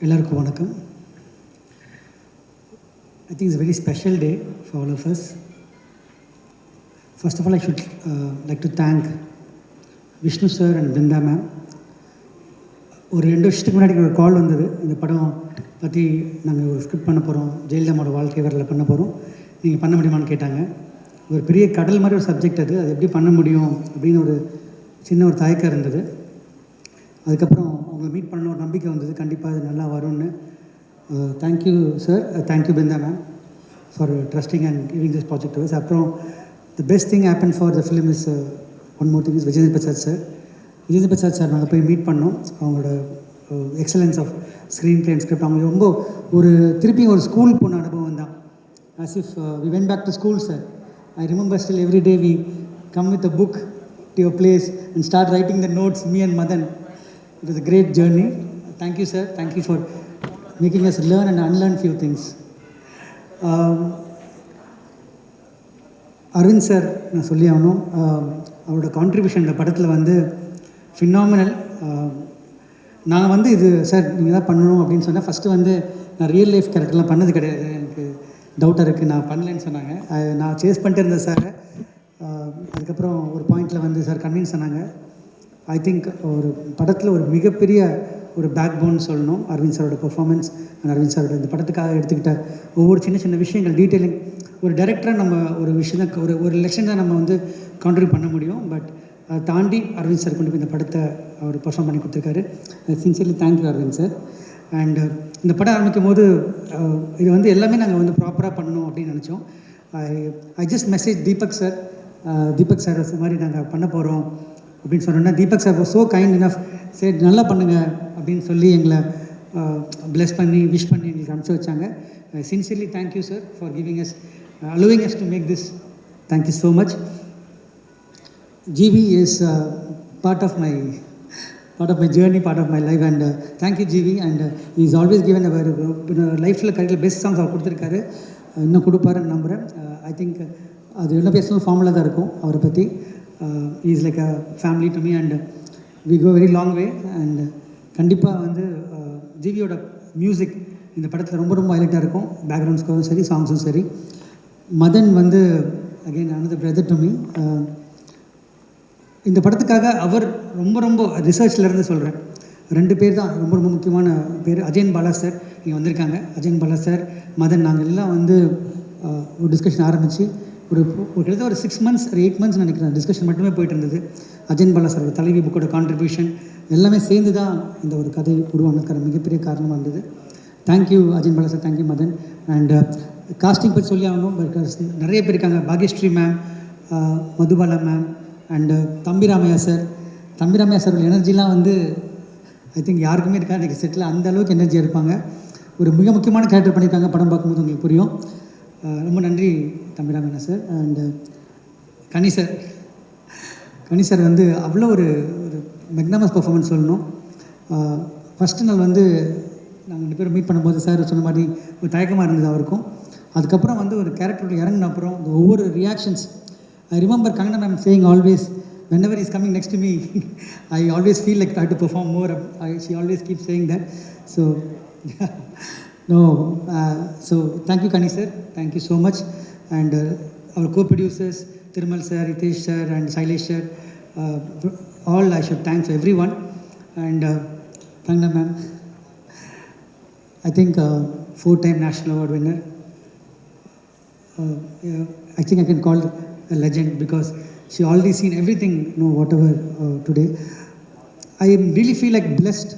எல்லாருக்கும் வணக்கம். I think it's a very special day for all of us. First of all, I should like to thank Vishnu sir and Brinda ma'am. ஒரு 2 வருஷத்துக்கு முன்னாடி ஒரு கால் வந்தது, இந்த படம் பற்றி நாங்கள் ஒரு ஸ்கிரிப்ட் பண்ண போகிறோம், ஜெயலலிதாவோட வாழ்க்கை வரலாறு பண்ண போகிறோம், நீங்கள் பண்ண முடியுமான்னு கேட்டாங்க. ஒரு பெரிய கடல் மாதிரி ஒரு சப்ஜெக்ட் அது எப்படி பண்ண முடியும் அப்படின்னு ஒரு சின்ன ஒரு தயக்கம் இருந்தது. அதுக்கப்புறம் அவங்களை மீட் பண்ண ஒரு நம்பிக்கை வந்தது, கண்டிப்பாக அது நல்லா வரும்னு. Thank you sir, thank you Brinda ma'am for trusting and giving this project to us. அப்புறம் the best thing happen for the film is one more thing is Vijayendra Prasad sir. Vijayendra Prasad sir நாங்கள் போய் மீட் பண்ணோம். அவங்களோட excellence of screen play and script, அவங்க ரொம்ப ஒரு திருப்பி ஒரு ஸ்கூல் போன அனுபவம் தான். as if we went back to school, sir. I remember still every day we come with a book to your place and start writing the notes, me and Madan. It was a great journey. Thank you, sir. Thank you for making us learn and unlearn few things. Aravind sir நான் சொல்லி ஆகணும், அவரோட contribution இந்த படத்தில் வந்து phenomenal. நான் வந்து இது சார் நீங்கள் தான் பண்ணணும் அப்படின்னு சொன்னேன். ஃபஸ்ட்டு வந்து நான் ரியல் லைஃப் கேரக்டர்லாம் பண்ணது கிடையாது, எனக்கு டவுட்டாக இருக்குது, நான் பண்ணலன்னு சொன்னாங்க. நான் சேஸ் பண்ணிட்டு இருந்தேன் சார். அதுக்கப்புறம் ஒரு பாயிண்டில் வந்து சார் கன்வின்ஸ் சொன்னாங்க. ஐ திங்க் ஒரு படத்தில் ஒரு மிகப்பெரிய ஒரு பேக் போன் சொல்லணும் அரவிந்த் சாரோட பெர்ஃபார்மன்ஸ் அண்ட் அரவிந்த் சாரோட இந்த படத்துக்காக எடுத்துக்கிட்ட ஒவ்வொரு சின்ன சின்ன விஷயங்கள், டீட்டெயிலிங். ஒரு டைரக்டராக நம்ம ஒரு விஷயம் தான், ஒரு லெக்ஷன் தான் நம்ம வந்து கான்ட்ரிபியூட் பண்ண முடியும். பட் அதை தாண்டி அரவிந்த் சார் கொண்டு போய் இந்த படத்தை அவர் பெர்ஃபார்ம் பண்ணி கொடுத்துருக்காரு. Sincerely thank you Aravind sir. And இந்த படம் ஆரம்பிக்கும் போது இது வந்து எல்லாமே நாங்கள் வந்து ப்ராப்பராக பண்ணணும் அப்படின்னு நினச்சோம். I just message Deepak sir, Deepak sir இது மாதிரி நாங்கள் பண்ண போகிறோம் அப்படின்னு சொன்னோன்னா, Deepak sir so kind enough சரி நல்லா பண்ணுங்கள் அப்படின்னு சொல்லி எங்களை பிளெஸ் பண்ணி விஷ் பண்ணி எங்களுக்கு அனுப்பிச்சி வச்சாங்க. Sincerely thank you sir for giving us, allowing us to make this. Thank you so much. GV is part of my journey, part of my life, and thank you GV. And he's always given a very லைஃப்பில் கரெக்டில் best songs அவர் கொடுத்துருக்காரு, இன்னும் கொடுப்பாருன்னு நம்புகிறேன். I think அது என்ன பேசணும் formula தான் இருக்கும் அவரை பற்றி. Is like a family to me and we go very long way. And கண்டிப்பாக வந்து ஜிவியோட மியூசிக் இந்த படத்தில் ரொம்ப ரொம்ப ஹைலைட்டாக இருக்கும், பேக்ரவுண்ட் ஸ்கோரும் சரி, சாங்ஸும் சரி. மதன் வந்து again another brother to me. இந்த படத்துக்காக அவர் ரொம்ப ரொம்ப ரிசர்ச்லேருந்து சொல்கிறேன், 2 பேர் தான் ரொம்ப ரொம்ப முக்கியமான பேர். அஜயன் பாலா சார் இங்கே வந்திருக்காங்க. அஜயன் பாலா சார், மதன், நாங்கள் எல்லாம் வந்து ஒரு டிஸ்கஷன் ஆரம்பித்து ஒரு கிட்டத்தட்ட ஒரு 6 months or 8 months நினைக்கிறேன் டிஸ்கஷன் மட்டுமே போயிட்டு இருந்தது. அஜயன் பாலா சாரோட தலைவி புக்கோட கான்ட்ரிபியூஷன் எல்லாமே சேர்ந்து தான் இந்த ஒரு கதை உருவானதுக்கான மிகப்பெரிய காரணமாக இருந்தது. Thank you Ajayan Bala sir, thank you Madhan. And casting பற்றி சொல்லி ஆகணும், பிகாஸ் நிறைய பேர் இருக்காங்க. Bhagyashree ma'am, Madhubala ma'am, and Thambi Ramaiah sir. தம்பிராமையா சாரோட எனர்ஜிலாம் வந்து ஐ திங்க் யாருக்குமே இருக்கா இன்றைக்கி செட்டில், அந்த அளவுக்கு எனர்ஜியாக இருப்பாங்க. ஒரு மிக முக்கியமான கேரக்டர் பண்ணியிருக்காங்க, படம் பார்க்கும்போது உங்களுக்கு புரியும். ரொம்ப நன்றி Thambi Ramaiah sir. And Ghani sir, Ghani sir வந்து அவ்வளோ ஒரு மெக்னாமஸ் பர்ஃபார்மன்ஸ் சொல்லணும். ஃபஸ்ட்டு நாள் வந்து நாங்கள் 2 பேரும் மீட் பண்ணும்போது சார் சொன்ன மாதிரி ஒரு தயக்கமாக இருந்தது அவருக்கும். அதுக்கப்புறம் வந்து ஒரு கேரக்டருக்கு இறங்கின அப்புறம் ஒவ்வொரு reactions, I remember Kangana ma'am saying always, whenever he's coming next to me I always feel like I have to perform more. She always keeps saying that. So no, so thank you Kani sir, thank you so much. And our co-producers Thirumal sir, Ritesh sir and Shailesh sir, all I should thank everyone. And Kangana ma'am, I think 4-time national award winner. I think I can call a legend because she already seen everything, whatever today. I really feel like blessed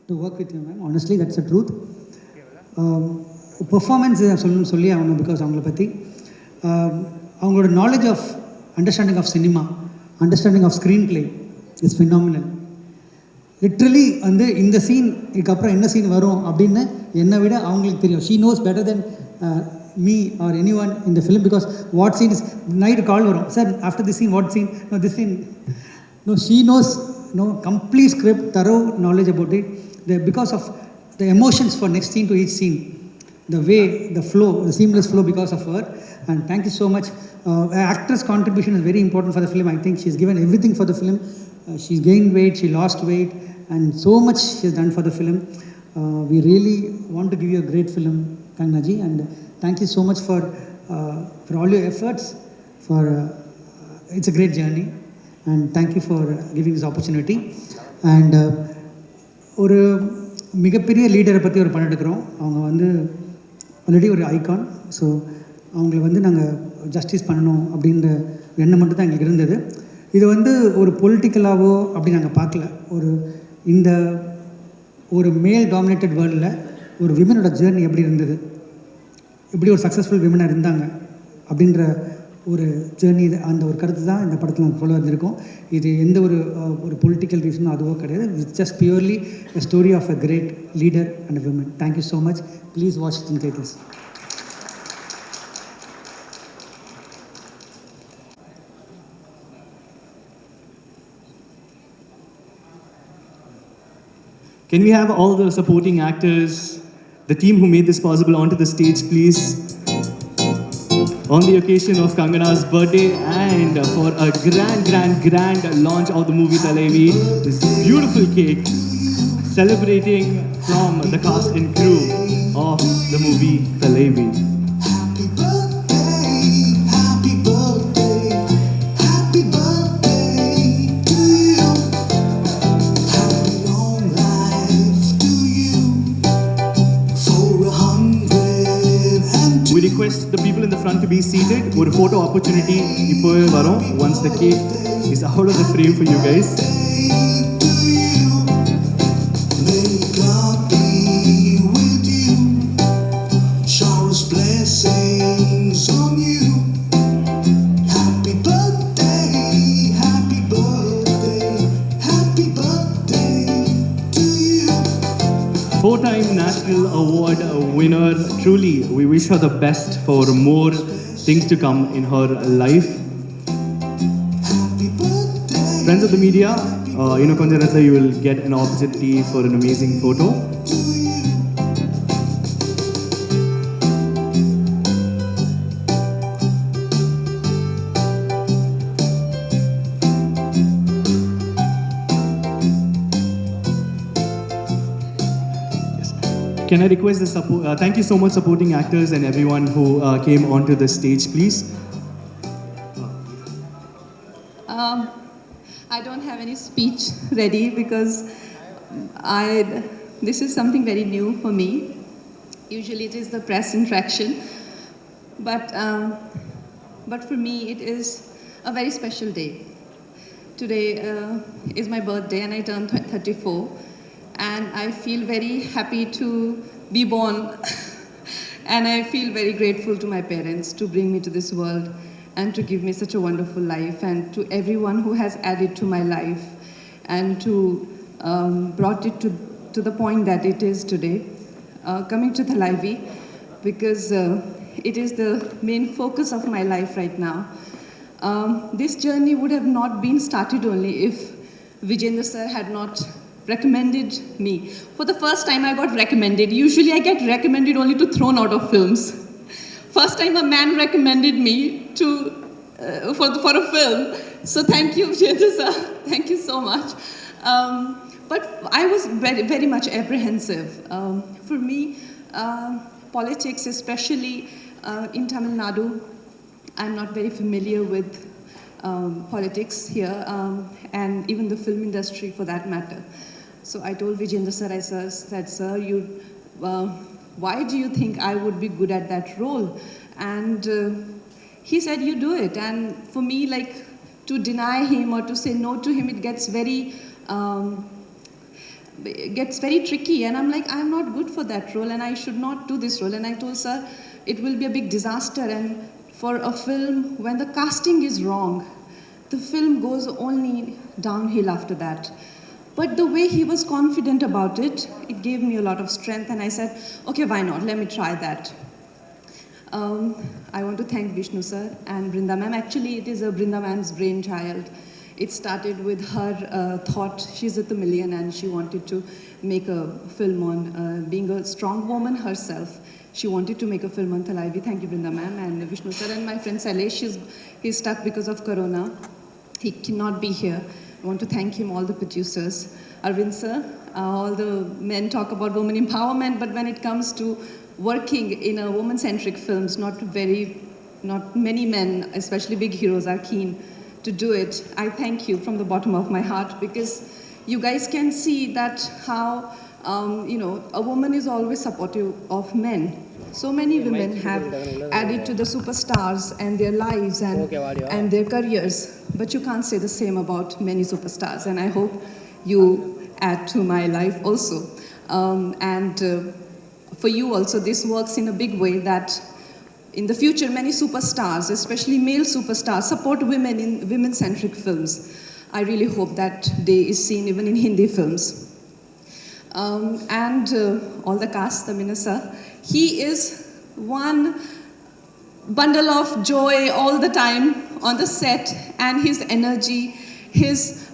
to work with you, ma'am. Honestly, that's the truth. Performance சொல்லி ஆகணும், because அவங்கள பற்றி அவங்களோட knowledge of understanding of cinema, understanding of screen play is phenomenal. Literally வந்து இந்த scene இதுக்கப்புறம் என்ன scene வரும் அப்படின்னு என்னை விட அவங்களுக்கு தெரியும். She nose better then me or anyone in the film, because what scene is night call varum sir after this scene, what scene, no this scene, no, she knows, no, complete script, thorough knowledge about it, because of the emotions for next scene to each scene, the way, the flow, the seamless flow, because of her. And thank you so much. Actress contribution is very important for the film. I think she's given everything for the film. She's gained weight, she lost weight, and so much she has done for the film. We really want to give you a great film, Kangana ji, and thank you so much for all your efforts. It's a great journey, and thank you for giving this opportunity. And ஒரு மிகப்பெரிய லீடரை பற்றி ஒரு படம் எடுக்கிறோம். அவங்க வந்து already ஒரு icon. So அவங்கள வந்து நாங்கள் ஜஸ்டிஸ் பண்ணணும் அப்படின்ற எண்ணம் மட்டும் தான் எங்களுக்கு இருந்தது. இது வந்து ஒரு பொலிட்டிக்கலாவோ அப்படி நாங்கள் பார்க்கல. இந்த ஒரு மேல் டாமினேட்டட் வேர்ல்டில் ஒரு விமனோட ஜேர்னி எப்படி இருந்தது, எப்படி ஒரு சக்ஸஸ்ஃபுல் விமனாக இருந்தாங்க அப்படின்ற ஒரு ஜேர்னி, அந்த ஒரு கருத்து தான் இந்த படத்தில் நாங்கள் சொல்ல வந்திருக்கோம். இது எந்த ஒரு பொலிட்டிக்கல் ரீசனும் அதுவோ கிடையாது. It's just purely a story of a great leader and a woman. Thank you so much. Please watch it in theaters. Can we have all the supporting actors, the team who made this possible, onto the stage, please? On the occasion of Kangana's birthday and for a grand launch of the movie Thalaivi, this beautiful cake celebrating from the cast and crew of the movie Thalaivi. We request the people in the front to be seated. One photo opportunity ipo varum once the cake is out of the frame for you guys. May God be with you. Showers blessings on you. Happy birthday, happy birthday, happy birthday to you. 4-time National Award winner. Truly, we wish her the best for more things to come in her life. Happy birthday. Friends of the media, konja netla you will get an opportunity for an amazing photo. Can I request the support? Thank you so much, supporting actors and everyone who came onto the stage, please. I don't have any speech ready because this is something very new for me. Usually it is the press interaction, but for me it is a very special day. Today is my birthday and I turned 34. And I feel very happy to be born and I feel very grateful to my parents to bring me to this world and to give me such a wonderful life, and to everyone who has added to my life and to brought it to the point that it is today. Coming to Thalaivi because it is the main focus of my life right now. This journey would have not been started only if Vijayendra sir had not recommended me. For the first time I got recommended. Usually I get recommended only to thrown out of films. First time a man recommended me for a film. So thank you, Vijayendra sir. Thank you so much. But I was very, very much apprehensive. For me, politics, especially in Tamil Nadu, I'm not very familiar with politics here, and even the film industry for that matter. So I told Vijayendra sir, I said, sir, why do you think I would be good at that role? And he said, you do it. And for me, like, to deny him or to say no to him, it gets very tricky. And I'm like, I'm not good for that role and I should not do this role. And I told sir, it will be a big disaster. And for a film, when the casting is wrong, the film goes only downhill after that. But the way he was confident about it, it gave me a lot of strength. And I said, okay, why not? Let me try that. I want to thank Vishnu sir and Brinda ma'am. Actually, it is a Brinda ma'am's brainchild. It started with her thought. She's a Tamilian and she wanted to make a film on being a strong woman herself. She wanted to make a film on Thalaivi. Thank you, Brinda ma'am and Vishnu sir. And my friend Salesh, he's stuck because of Corona. He cannot be here. I want to thank him, all the producers. Arvind sir, all the men talk about women empowerment, but when it comes to working in a woman-centric films, not many men, especially big heroes, are keen to do it. I thank you from the bottom of my heart, because you guys can see that how, a woman is always supportive of men. So many women have added to the superstars and their lives and their careers, but you can't say the same about many superstars, and I hope you add to my life also. For you also, this works in a big way that in the future, many superstars, especially male superstars, support women in women-centric films. I really hope that day is seen even in Hindi films. All the cast, Tamina sir, he is one bundle of joy all the time on the set, and his energy, his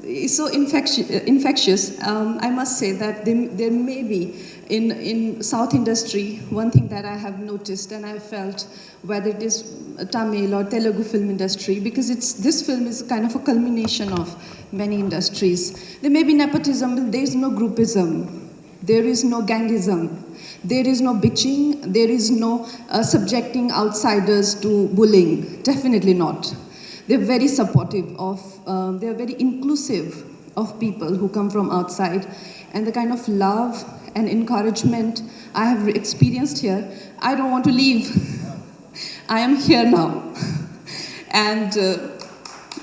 is so infectious. I must say that there may be in South industry, one thing that I have noticed and I felt, whether it is Tamil or Telugu film industry, because this film is kind of a culmination of many industries. There may be nepotism, but there is no groupism. There is no gangism. There is no bitching. There is no subjecting outsiders to bullying. Definitely not. They're very supportive of, they're very inclusive of people who come from outside. And the kind of love and encouragement I have experienced here, I don't want to leave. I am here now. And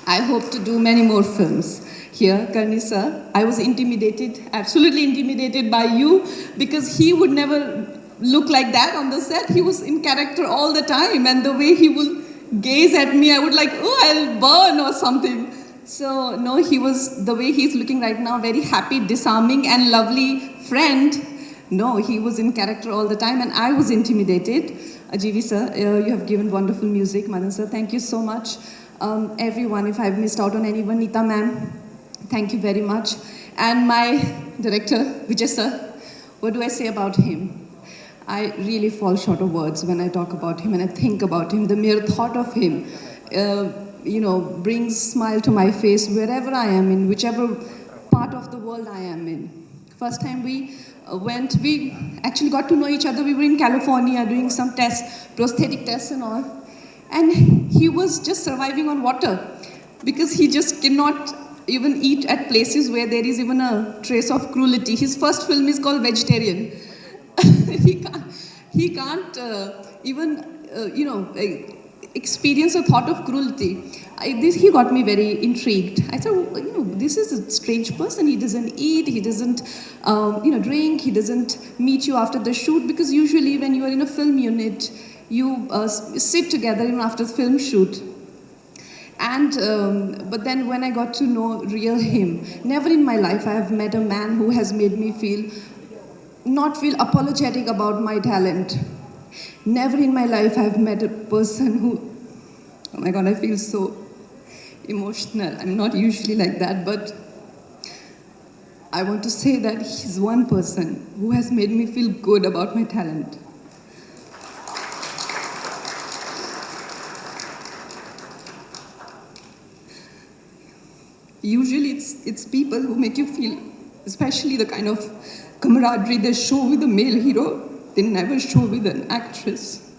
I hope to do many more films here. Karni sir, I was intimidated, absolutely intimidated by you, because he would never look like that on the set. He was in character all the time, and the way he will gaze at me, I would like, oh, I'll burn or something. So no, he was, the way he's looking right now, very happy, disarming and lovely friend. No, he was in character all the time, and I was intimidated. Ajivi sir, you have given wonderful music. Madan sir, thank you so much. Everyone, if I've missed out on anyone, Nita ma'am, thank you very much. And my director, Vijay sir, what do I say about him? I really fall short of words when I talk about him and I think about him. The mere thought of him, brings smile to my face wherever I am in, whichever part of the world I am in. First time we actually got to know each other. We were in California doing some tests, prosthetic tests and all. And he was just surviving on water because he just cannot even eat at places where there is even a trace of cruelty. His first film is called Vegetarian. he can't experience a thought of cruelty. He got me very intrigued. I said, this is a strange person. He doesn't eat, he doesn't, drink, he doesn't meet you after the shoot, because usually when you are in a film unit, you sit together even after the film shoot. And, but then when I got to know real him, never in my life I have met a man who has made me not feel apologetic about my talent. Never in my life I have met a person who, oh my God, I feel so emotional. I'm not usually like that, but I want to say that he's one person who has made me feel good about my talent. Usually it's people who make you feel, especially the kind of camaraderie they show with a male hero, they never show with an actress.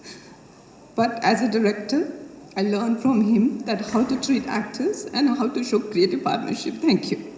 But as a director, I learned from him that how to treat actors and how to show creative partnership. Thank you.